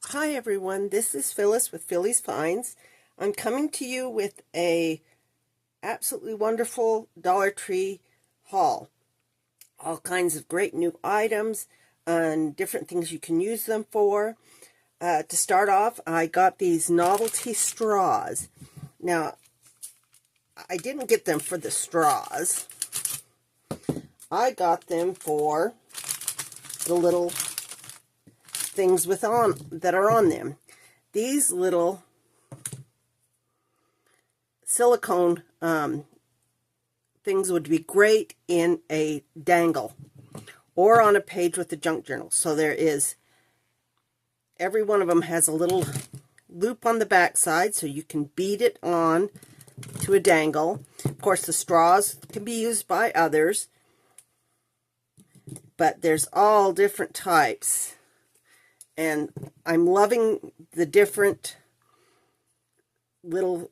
Hi everyone, this is Phyllis with Philly's Finds. I'm coming to you with a absolutely wonderful Dollar Tree haul. All kinds of great new items and different things you can use them for. To start off, I got these novelty straws. Now, I didn't get them for the straws. I got them for the little things that are on them. These little silicone things would be great in a dangle or on a page with a junk journal. So every one of them has a little loop on the back side so you can bead it on to a dangle. Of course, the straws can be used by others, but there's all different types. And I'm loving the different little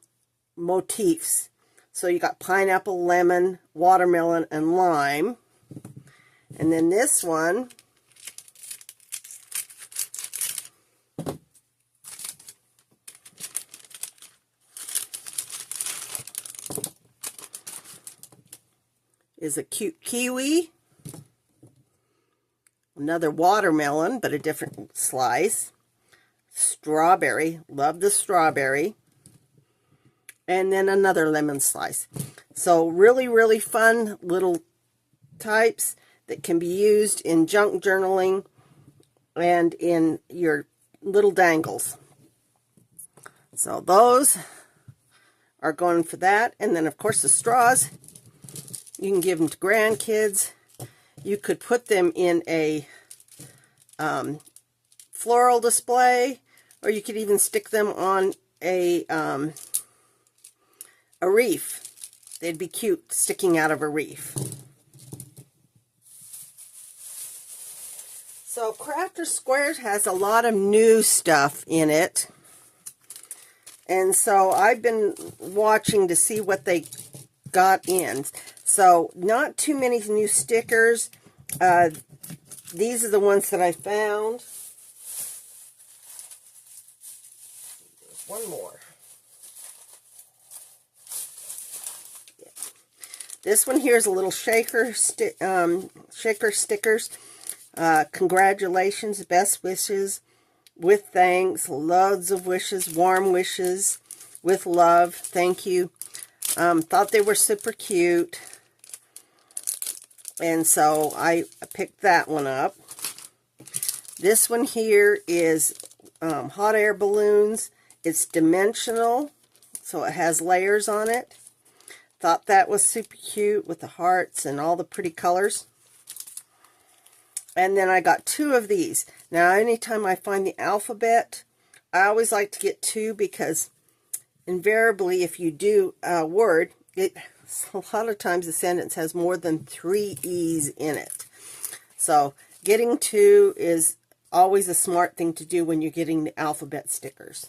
motifs. So you got pineapple, lemon, watermelon, and lime. And then this one is a cute kiwi. Another watermelon, but a different slice. Strawberry, love the strawberry. And then another lemon slice. So really, really fun little types that can be used in junk journaling and in your little dangles. So those are going for that. And then, of course, the straws, you can give them to grandkids. You could put them in a floral display, or you could even stick them on a reef. They'd be cute sticking out of a reef. So Crafter Squares has a lot of new stuff in it. And so I've been watching to see what they got in. So not too many new stickers. These are the ones that I found. There's one more. Yeah. This one here is a little shaker stickers. Congratulations, best wishes, with thanks, loads of wishes, warm wishes, with love, thank you. Thought they were super cute. And so I picked that one up. This one here is hot air balloons. It's dimensional, so it has layers on it. Thought that was super cute with the hearts and all the pretty colors. And then I got two of these. Now, anytime I find the alphabet, I always like to get two because invariably if you do a word, a lot of times the sentence has more than 3 E's in it. So getting two is always a smart thing to do when you're getting the alphabet stickers.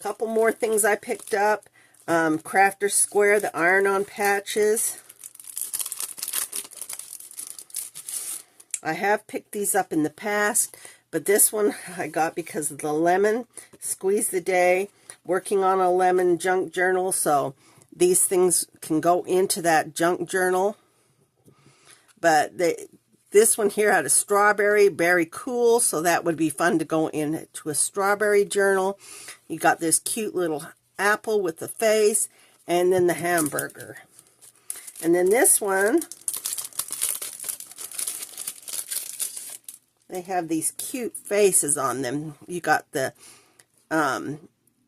Couple more things I picked up. Crafter Square, the iron-on patches. I have picked these up in the past, but this one I got because of the lemon. Squeeze the day, working on a lemon junk journal, so these things can go into that junk journal. But this one here had a strawberry, very cool, so that would be fun to go into a strawberry journal. You got this cute little apple with the face, and then the hamburger. And then this one, they have these cute faces on them. You got the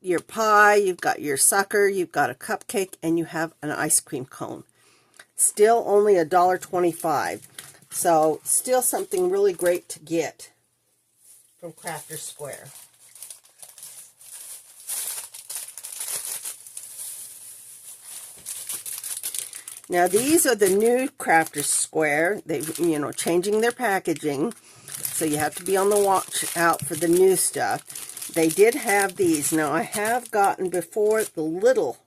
your pie, you've got your sucker, you've got a cupcake, and you have an ice cream cone. Still only $1.25. So still something really great to get from Crafter Square. Now these are the new Crafter Square. They, changing their packaging. So you have to be on the watch out for the new stuff. They did have these. Now I have gotten before the little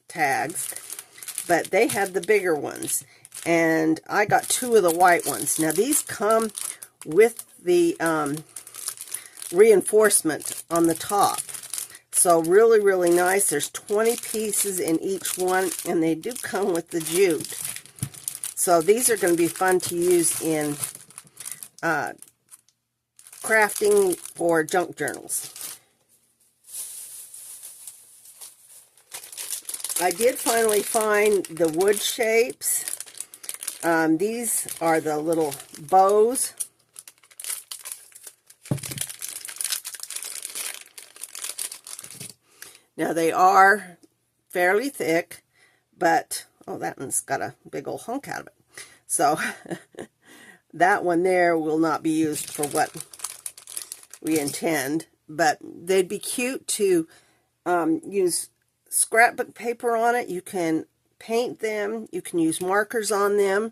tags, but they had the bigger ones. and I got 2 of the white ones. Now these come with the reinforcement on the top. So really, really nice. There's 20 pieces in each one, and they do come with the jute. So these are going to be fun to use in crafting for junk journals. I did finally find the wood shapes. These are the little bows. Now they are fairly thick, but, oh, that one's got a big old hunk out of it. So that one there will not be used for what we intend, but they'd be cute to use scrapbook paper on it. You can paint them. You can use markers on them.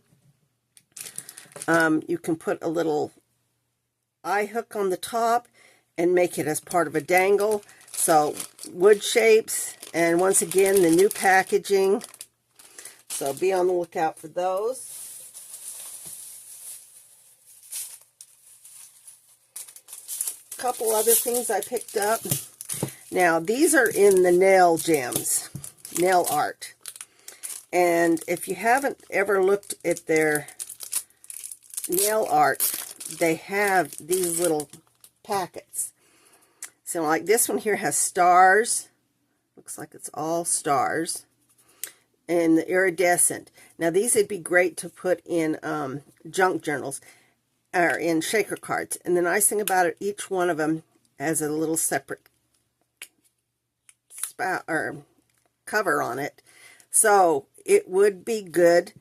You can put a little eye hook on the top and make it as part of a dangle. So wood shapes, and once again the new packaging. So be on the lookout for those. A couple other things I picked up. Now, these are in the nail gems, nail art. And if you haven't ever looked at their nail art, they have these little packets. So like this one here has stars. Looks like it's all stars. And the iridescent. Now, these would be great to put in junk journals or in shaker cards. And the nice thing about it, each one of them has a little separate or cover on it, so it would be good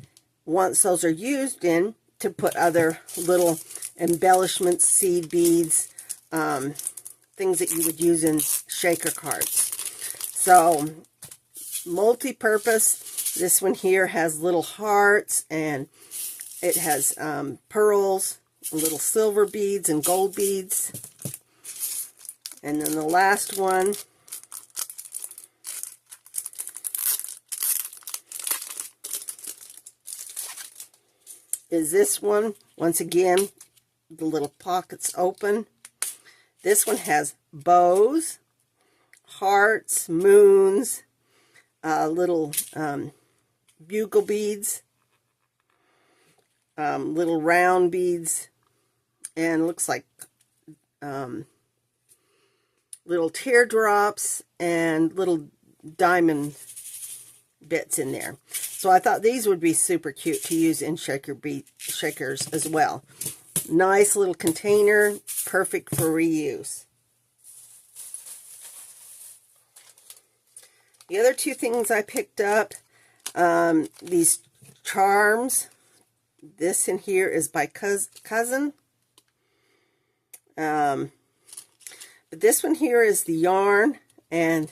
once those are used in to put other little embellishments, seed beads, things that you would use in shaker cards. So multi-purpose. This one here has little hearts, and it has pearls, little silver beads and gold beads. And then the last one is this one. Once again, the little pockets open. This one has bows, hearts, moons, little bugle beads, little round beads, and looks like little teardrops and little diamond bits in there. So I thought these would be super cute to use in shakers as well. Nice little container, perfect for reuse. The other 2 things I picked up, these charms. This in here is by Cousin. But this one here is the yarn, and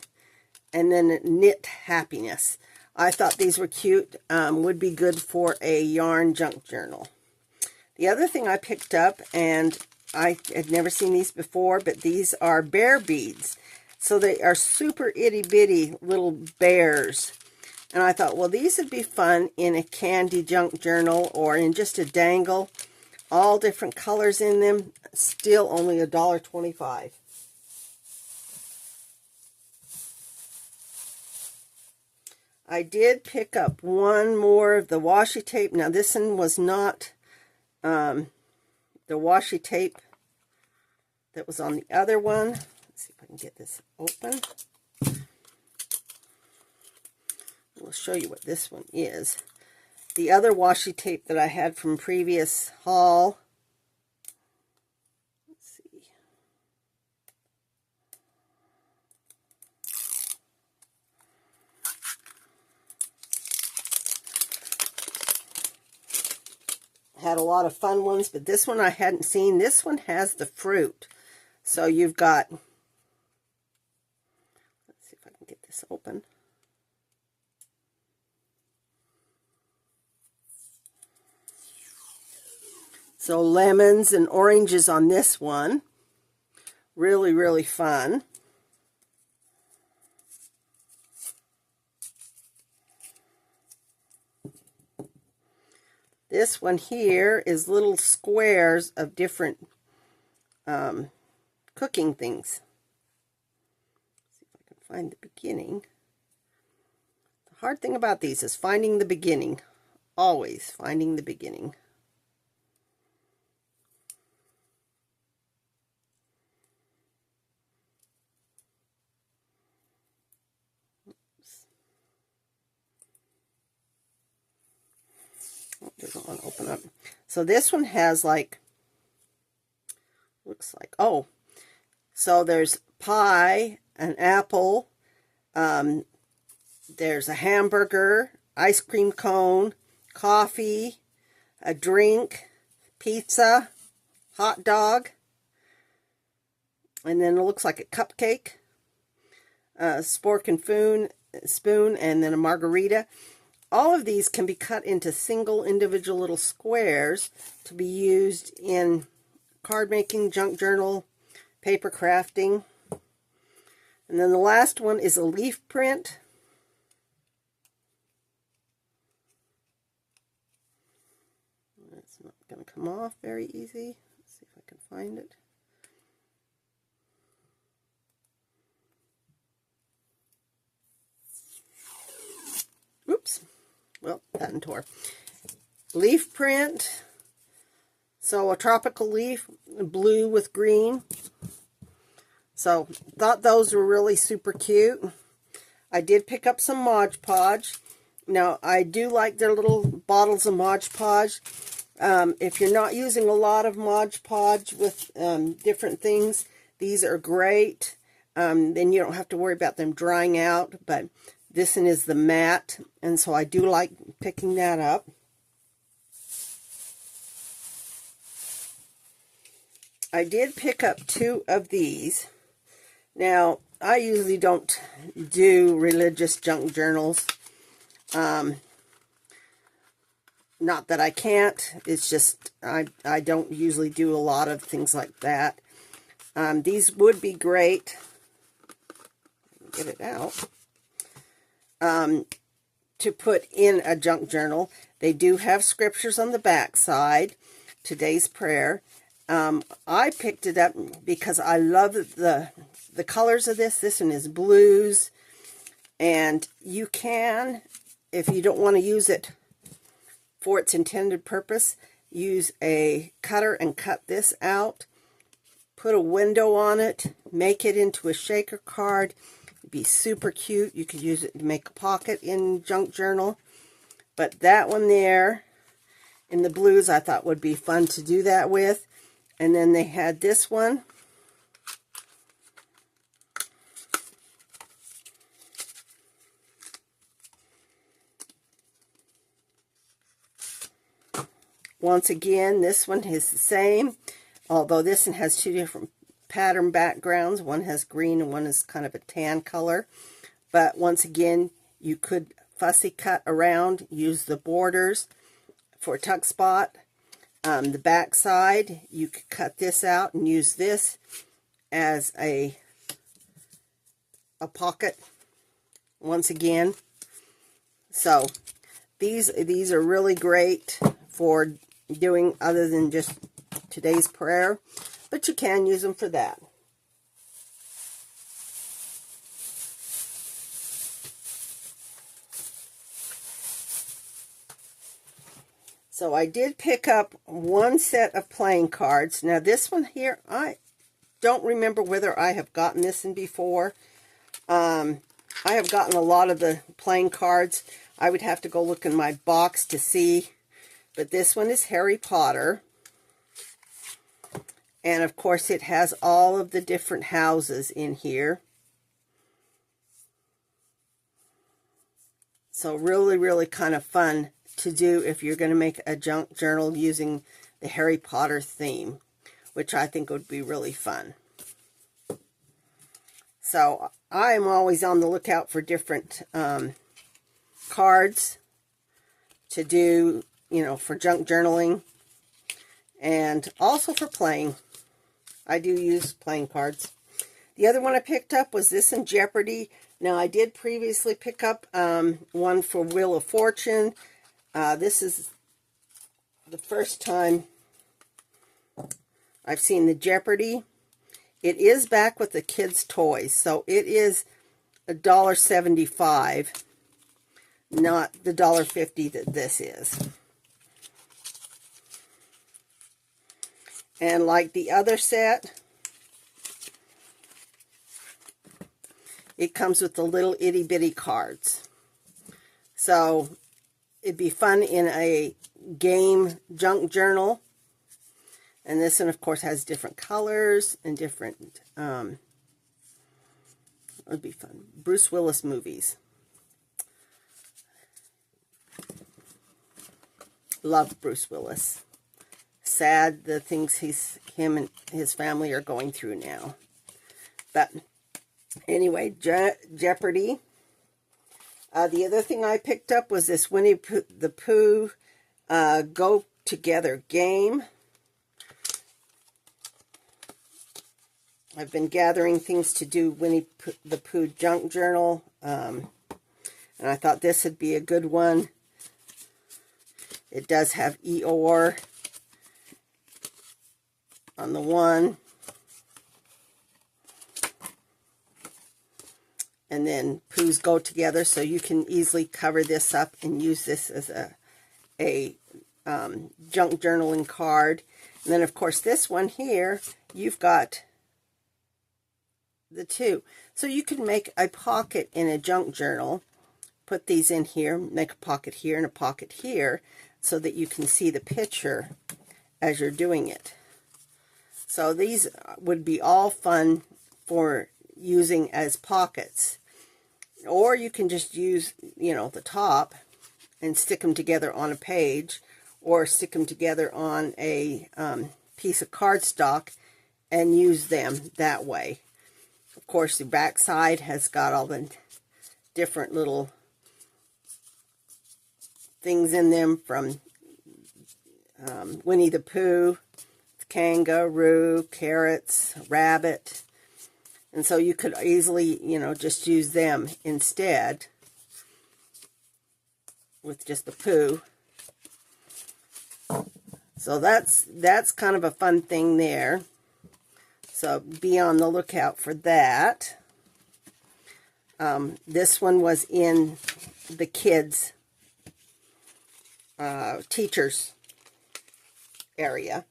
then knit happiness. I thought these were cute, would be good for a yarn junk journal. The other thing I picked up, and I had never seen these before, but these are bear beads. So they are super itty bitty little bears. And I thought, well, these would be fun in a candy junk journal or in just a dangle. All different colors in them. Still only $1.25. I did pick up one more of the washi tape. Now, this one was not the washi tape that was on the other one. Let's see if I can get this open. We'll show you what this one is. The other washi tape that I had from previous haul. Let's see. Had a lot of fun ones, but this one I hadn't seen. This one has the fruit. So you've got, let's see if I can get this open. So lemons and oranges on this one. Really, really fun. This one here is little squares of different cooking things. Let's see if I can find the beginning. The hard thing about these is finding the beginning. Always finding the beginning. Doesn't want to open up. So this one has like, looks like, oh, so there's pie, an apple, there's a hamburger, ice cream cone, coffee, a drink, pizza, hot dog, and then it looks like a cupcake, a spork and spoon, and then a margarita. All of these can be cut into single individual little squares to be used in card making, junk journal, paper crafting. And then the last one is a leaf print. It's not going to come off very easy. Let's see if I can find it. Oops. Well, that and tore. Leaf print. So a tropical leaf, blue with green. So thought those were really super cute. I did pick up some Mod Podge. Now I do like their little bottles of Mod Podge. If you're not using a lot of Mod Podge with different things, these are great. Then you don't have to worry about them drying out. But this one is the matte, and so I do like picking that up. I did pick up 2 of these. Now, I usually don't do religious junk journals. Not that I can't, it's just I don't usually do a lot of things like that. These would be great. Get it out. To put in a junk journal. They do have scriptures on the back side. Today's prayer. I picked it up because I love the colors of this. This one is blues. And you can, if you don't want to use it for its intended purpose, use a cutter and cut this out. Put a window on it. Make it into a shaker card. Be super cute. You could use it to make a pocket in junk journal. But that one there in the blues I thought would be fun to do that with. And then they had this one. Once again, this one is the same, although this one has 2 different pattern backgrounds. One has green and one is kind of a tan color. But once again, you could fussy cut around, use the borders for a tuck spot. The back side, you could cut this out and use this as a pocket once again. So these are really great for doing other than just today's prayer, but you can use them for that. So I did pick up 1 set of playing cards. Now this one here, I don't remember whether I have gotten this in before. I have gotten a lot of the playing cards. I would have to go look in my box to see. But this one is Harry Potter. And of course it has all of the different houses in here. So really, really kind of fun to do if you're going to make a junk journal using the Harry Potter theme, which I think would be really fun. So I'm always on the lookout for different cards to do, you know, for junk journaling and also for playing. I do use playing cards. The other one I picked up was this in Jeopardy. Now I did previously pick up one for Wheel of Fortune. This is the first time I've seen the Jeopardy. It is back with the kids' toys, so it is $1.75, not the $1.50 that this is. And like the other set, it comes with the little itty-bitty cards. So it'd be fun in a game junk journal. And this one, of course, has different colors and different, it would be fun. Bruce Willis movies. Love Bruce Willis. Sad the things him and his family are going through now. But anyway, Jeopardy. The other thing I picked up was this Winnie the Pooh Go Together game. I've been gathering things to do Winnie the Pooh junk journal, and I thought this would be a good one. It does have Eeyore on the one, and then Poohs Go Together, so you can easily cover this up and use this as a junk journaling card. And then, of course, this one here, you've got the two. So you can make a pocket in a junk journal, put these in here, make a pocket here and a pocket here, so that you can see the picture as you're doing it. So these would be all fun for using as pockets. Or you can just use, the top and stick them together on a page, or stick them together on a piece of cardstock and use them that way. Of course, the back side has got all the different little things in them, from Winnie the Pooh, kangaroo, carrots, rabbit. And so you could easily, just use them instead with just the Pooh. So that's kind of a fun thing there. So be on the lookout for that. This one was in the kids' teachers area.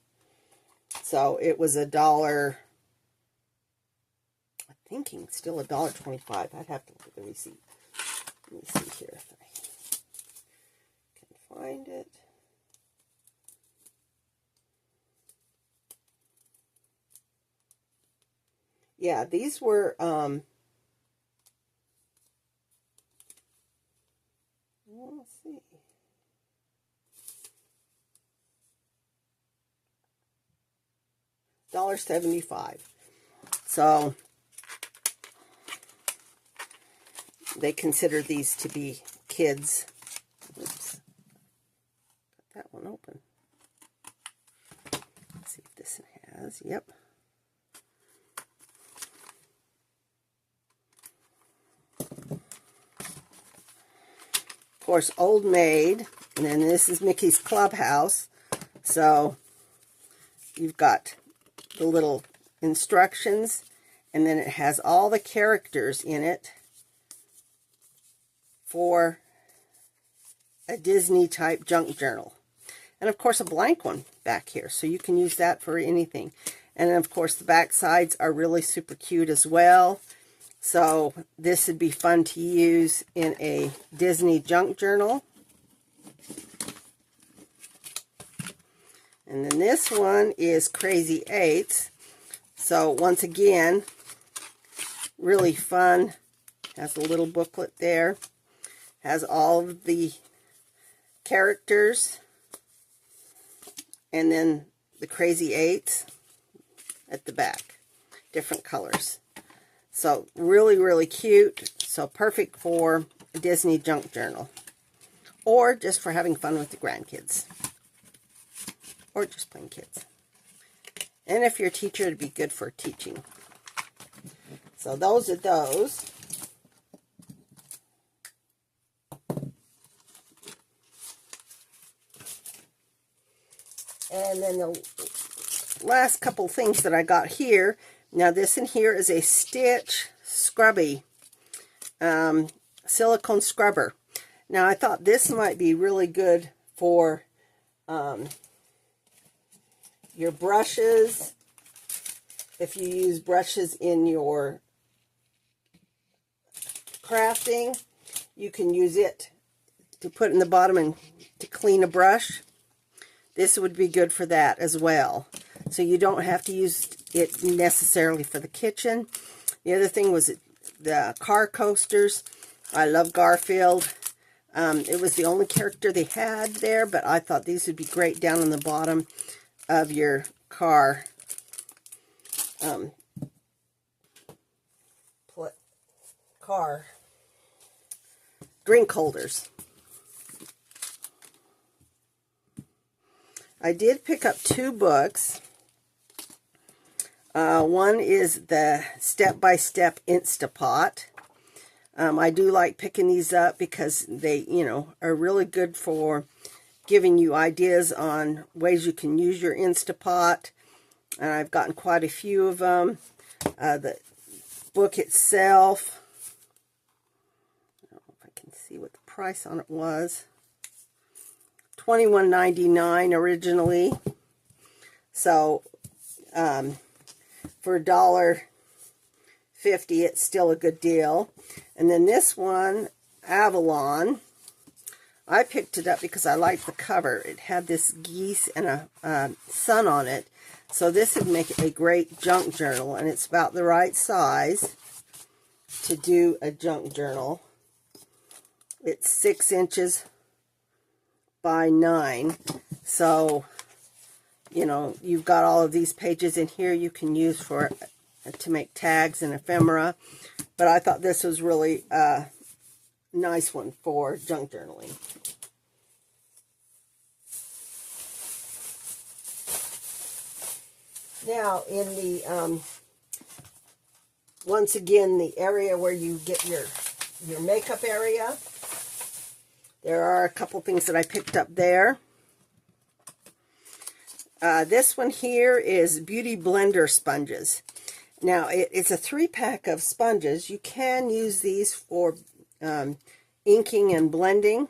So it was $1. I'm thinking still $1.25. I'd have to look at the receipt. Let me see here if I can find it. Yeah, these were, let's see. $1.75. So they consider these to be kids. Oops. Got that one open. Let's see if this has, yep. Of course, Old Maid, and then this is Mickey's Clubhouse. So you've got the little instructions, and then it has all the characters in it for a Disney type junk journal. And of course a blank one back here, so you can use that for anything. And then of course the back sides are really super cute as well. So this would be fun to use in a Disney junk journal. And then this one is Crazy 8. So once again, really fun. Has a little booklet there. Has all of the characters. And then the Crazy 8s at the back. Different colors. So really, really cute. So perfect for a Disney junk journal. Or just for having fun with the grandkids. Or just plain kids. And if you're a teacher, it'd be good for teaching. So those are those. And then the last couple things that I got here. Now this in here is a Stitch Scrubby silicone scrubber. Now I thought this might be really good for your brushes. If you use brushes in your crafting, you can use it to put in the bottom and to clean a brush. This would be good for that as well. So you don't have to use it necessarily for the kitchen. The other thing was the car coasters. I love Garfield. It was the only character they had there, but I thought these would be great down on the bottom of your car. Car drink holders. I did pick up 2 books. One is the Step-by-Step Instapot. I do like picking these up because they, you know, are really good for giving you ideas on ways you can use your Instapot. And I've gotten quite a few of them. The book itself, I don't know if I can see what the price on it was. $21.99 originally. So for $1.50, it's still a good deal. And then this one, Avalon, I picked it up because I liked the cover. It had this geese and a sun on it. So this would make a great junk journal, and it's about the right size to do a junk journal. It's 6 inches by 9. So, you know, you've got all of these pages in here you can use for to make tags and ephemera. But I thought this was really a nice one for junk journaling. Now, in the, once again, the area where you get your makeup area, there are a couple things that I picked up there. This one here is Beauty Blender sponges. Now, it's a 3-pack of sponges. You can use these for inking and blending.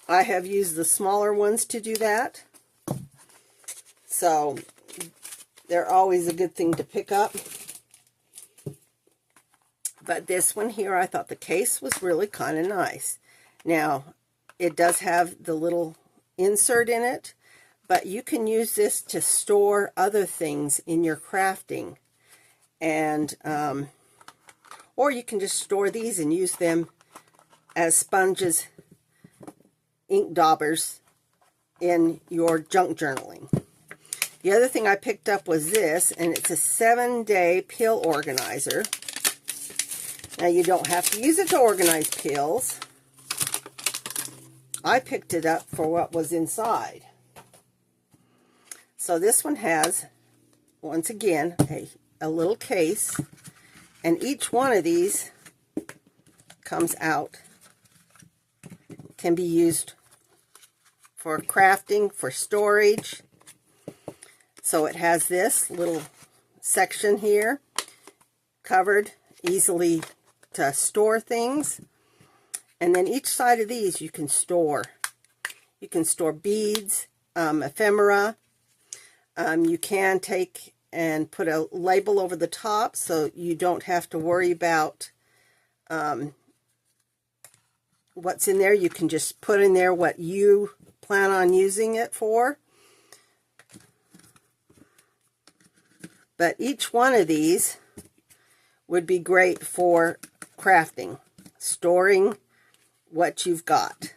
I have used the smaller ones to do that. So, they're always a good thing to pick up. But this one here, I thought the case was really kind of nice. Now, it does have the little insert in it, but you can use this to store other things in your crafting. And, or you can just store these and use them as sponges, ink daubers in your junk journaling. The other thing I picked up was this, and it's a 7-day pill organizer. Now, you don't have to use it to organize pills. I picked it up for what was inside. So this one has, once again, a little case, and each one of these comes out, can be used for crafting, for storage. So it has this little section here, covered, easily to store things. And then each side of these you can store. You can store beads, ephemera. You can take and put a label over the top so you don't have to worry about what's in there. You can just put in there what you plan on using it for. But each one of these would be great for crafting, storing what you've got.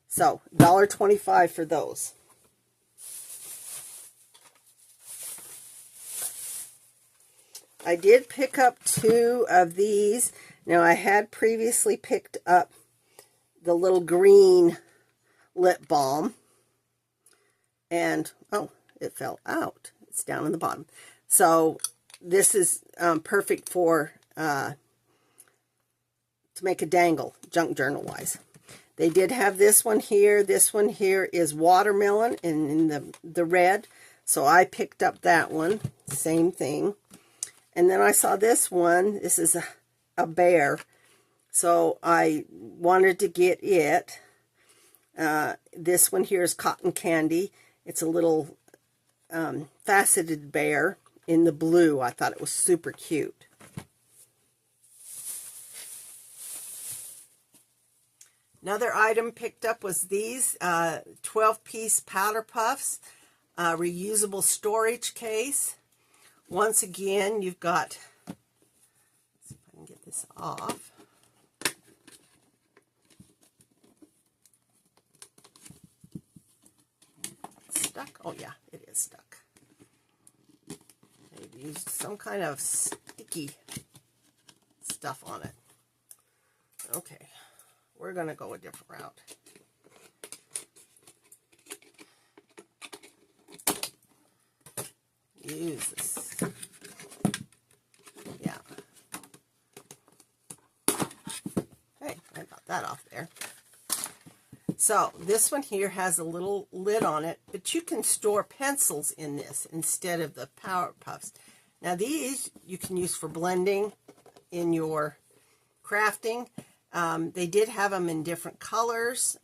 So, $1.25 for those. I did pick up 2 of these. Now, I had previously picked up the little green lip balm. And, oh, it fell out. It's down in the bottom. So, this is perfect for, to make a dangle, junk journal-wise. They did have this one here. This one here is watermelon in the red. So I picked up that one. Same thing. And then I saw this one. This is a bear. So I wanted to get it. This one here is cotton candy. It's a little faceted bear in the blue. I thought it was super cute. Another item picked up was these 12-piece powder puffs, reusable storage case. Once again, you've got, let's see if I can get this off. It's stuck? Oh yeah, it is stuck. They've used some kind of sticky stuff on it. Okay. We're going to go a different route. Use this. Yeah. Hey, I got that off there. So this one here has a little lid on it, but you can store pencils in this instead of the Power Puffs. Now these you can use for blending in your crafting. They did have them in different colors.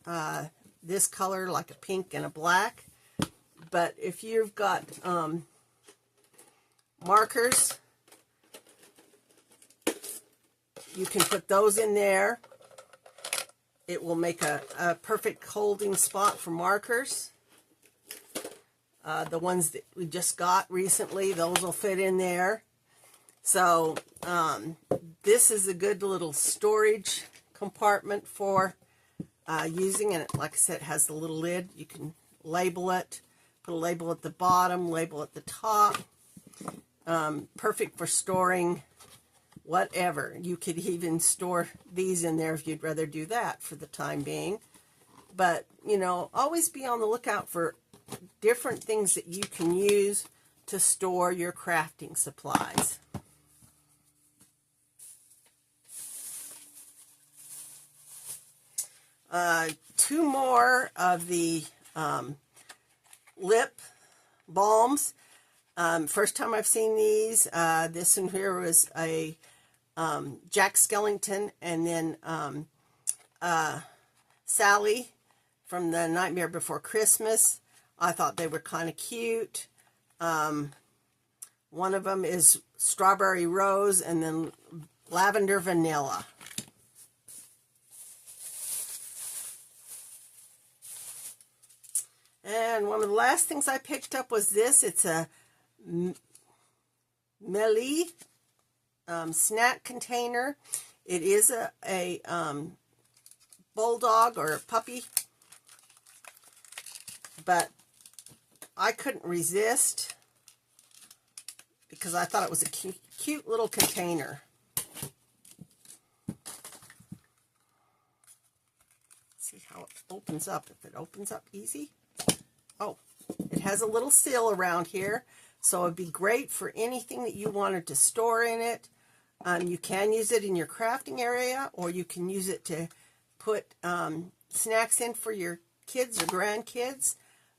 This color, like a pink and a black. But if you've got markers, you can put those in there. It will make a perfect holding spot for markers. The ones that we just got recently, those will fit in there. So this is a good little storage compartment for using, and like I said, it has the little lid. You can label it, put a label at the bottom, label at the top. Perfect for storing whatever. You could even store these in there if you'd rather do that for the time being. But, you know, always be on the lookout for different things that you can use to store your crafting supplies. Two more of the lip balms. First time I've seen these. This one here was a Jack Skellington, and then Sally from the Nightmare Before Christmas. I thought they were kind of cute. One of them is strawberry rose, and then lavender vanilla. And one of the last things I picked up was this. It's a Melee snack container. It is a bulldog or a puppy, but I couldn't resist because I thought it was a cute little container. See how it opens up. If it opens up easy. Oh, it has a little seal around here, so it'd be great for anything that you wanted to store in it. You can use it in your crafting area, or you can use it to put snacks in for your kids or grandkids.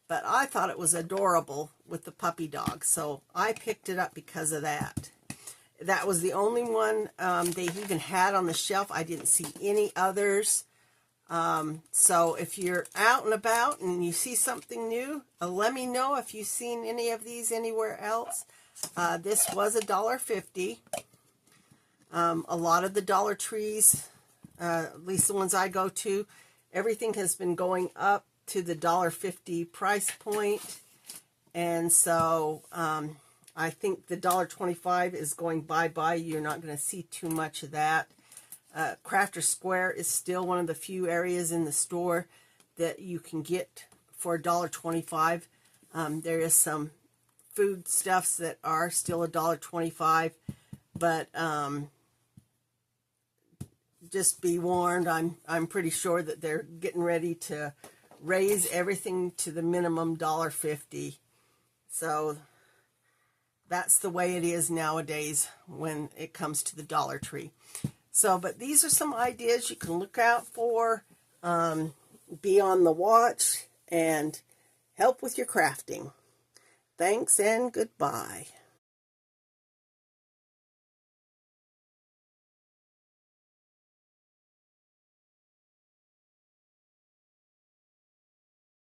But I thought it was adorable with the puppy dog, so I picked it up because of that. That was the only one they even had on the shelf. I didn't see any others. So if you're out and about and you see something new, let me know if you've seen any of these anywhere else. This was $1.50. A lot of the Dollar Trees, at least the ones I go to, everything has been going up to the $1.50 price point. And so I think the $1.25 is going bye-bye. You're not going to see too much of that. Crafter Square is still one of the few areas in the store that you can get for $1.25. There is some food stuffs that are still $1.25, but just be warned, I'm pretty sure that they're getting ready to raise everything to the minimum $1.50. So that's the way it is nowadays when it comes to the Dollar Tree. So, but these are some ideas you can look out for. be on the watch and help with your crafting. Thanks and goodbye.